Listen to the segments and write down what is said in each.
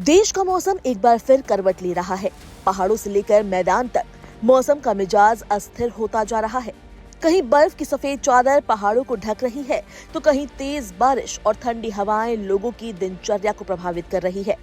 देश का मौसम एक बार फिर करवट ले रहा है। पहाड़ों से लेकर मैदान तक मौसम का मिजाज अस्थिर होता जा रहा है। कहीं बर्फ की सफेद चादर पहाड़ों को ढक रही है, तो कहीं तेज बारिश और ठंडी हवाएं लोगों की दिनचर्या को प्रभावित कर रही है।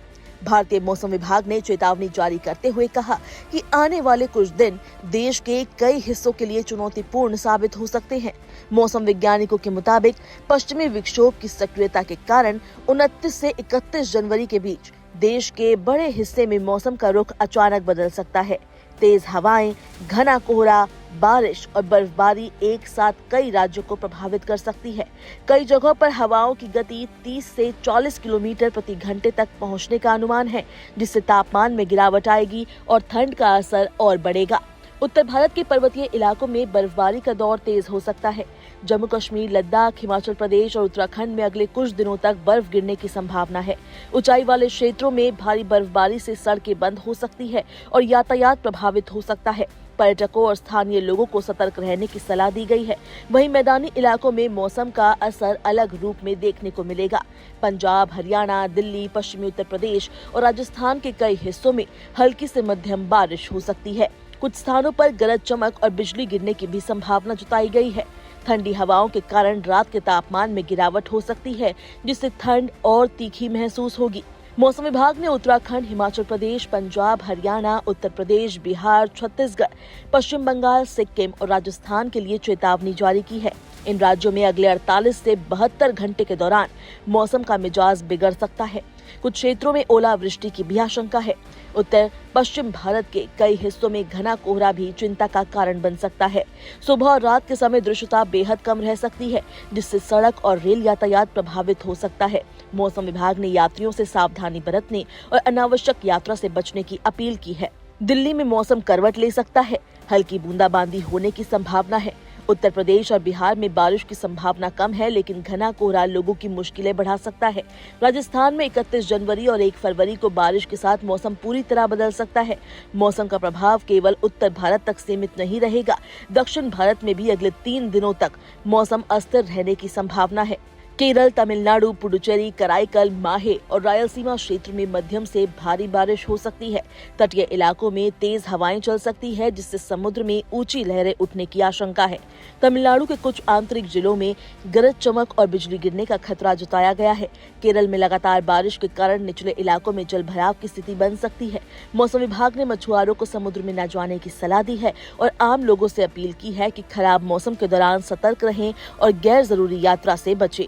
भारतीय मौसम विभाग ने चेतावनी जारी करते हुए कहा कि आने वाले कुछ दिन देश के कई हिस्सों के लिए चुनौतीपूर्ण साबित हो सकते हैं। मौसम वैज्ञानिकों के मुताबिक पश्चिमी विक्षोभ की सक्रियता के कारण 29 से 31 जनवरी के बीच देश के बड़े हिस्से में मौसम का रुख अचानक बदल सकता है। तेज हवाएं, घना कोहरा, बारिश और बर्फबारी एक साथ कई राज्यों को प्रभावित कर सकती है। कई जगहों पर हवाओं की गति 30 से 40 किलोमीटर प्रति घंटे तक पहुंचने का अनुमान है, जिससे तापमान में गिरावट आएगी और ठंड का असर और बढ़ेगा। उत्तर भारत के पर्वतीय इलाकों में बर्फबारी का दौर तेज हो सकता है। जम्मू कश्मीर, लद्दाख, हिमाचल प्रदेश और उत्तराखंड में अगले कुछ दिनों तक बर्फ गिरने की संभावना है। ऊंचाई वाले क्षेत्रों में भारी बर्फबारी से सड़कें बंद हो सकती है और यातायात प्रभावित हो सकता है। पर्यटकों और स्थानीय लोगों को सतर्क रहने की सलाह दी गई है। वहीं मैदानी इलाकों में मौसम का असर अलग रूप में देखने को मिलेगा। पंजाब, हरियाणा, दिल्ली, पश्चिमी उत्तर प्रदेश और राजस्थान के कई हिस्सों में हल्की से मध्यम बारिश हो सकती है। कुछ स्थानों पर गरज चमक और बिजली गिरने की भी संभावना जताई गई है। ठंडी हवाओं के कारण रात के तापमान में गिरावट हो सकती है, जिससे ठंड और तीखी महसूस होगी। मौसम विभाग ने उत्तराखंड, हिमाचल प्रदेश, पंजाब, हरियाणा, उत्तर प्रदेश, बिहार, छत्तीसगढ़, पश्चिम बंगाल, सिक्किम और राजस्थान के लिए चेतावनी जारी की है। इन राज्यों में अगले 48 से 72 घंटे के दौरान मौसम का मिजाज बिगड़ सकता है। कुछ क्षेत्रों में ओलावृष्टि की भी आशंका है। उत्तर पश्चिम भारत के कई हिस्सों में घना कोहरा भी चिंता का कारण बन सकता है। सुबह और रात के समय दृश्यता बेहद कम रह सकती है, जिससे सड़क और रेल यातायात प्रभावित हो सकता है। मौसम विभाग ने यात्रियों से सावधानी बरतने और अनावश्यक यात्रा से बचने की अपील की है। दिल्ली में मौसम करवट ले सकता है। हल्की बूंदाबांदी होने की संभावना है। उत्तर प्रदेश और बिहार में बारिश की संभावना कम है, लेकिन घना कोहरा लोगों की मुश्किलें बढ़ा सकता है। राजस्थान में 31 जनवरी और 1 फरवरी को बारिश के साथ मौसम पूरी तरह बदल सकता है। मौसम का प्रभाव केवल उत्तर भारत तक सीमित नहीं रहेगा। दक्षिण भारत में भी अगले 3 दिनों तक मौसम अस्थिर रहने की संभावना है। केरल, तमिलनाडु, पुडुचेरी, कराईकल, माहे और रायलसीमा क्षेत्र में मध्यम से भारी बारिश हो सकती है। तटीय इलाकों में तेज हवाएं चल सकती है, जिससे समुद्र में ऊंची लहरें उठने की आशंका है। तमिलनाडु के कुछ आंतरिक जिलों में गरज चमक और बिजली गिरने का खतरा जताया गया है। केरल में लगातार बारिश के कारण निचले इलाकों में जलभराव की स्थिति बन सकती है। मौसम विभाग ने मछुआरों को समुद्र में न जाने की सलाह दी है और आम लोगों से अपील की है कि खराब मौसम के दौरान सतर्क रहें और गैर जरूरी यात्रा से बचें।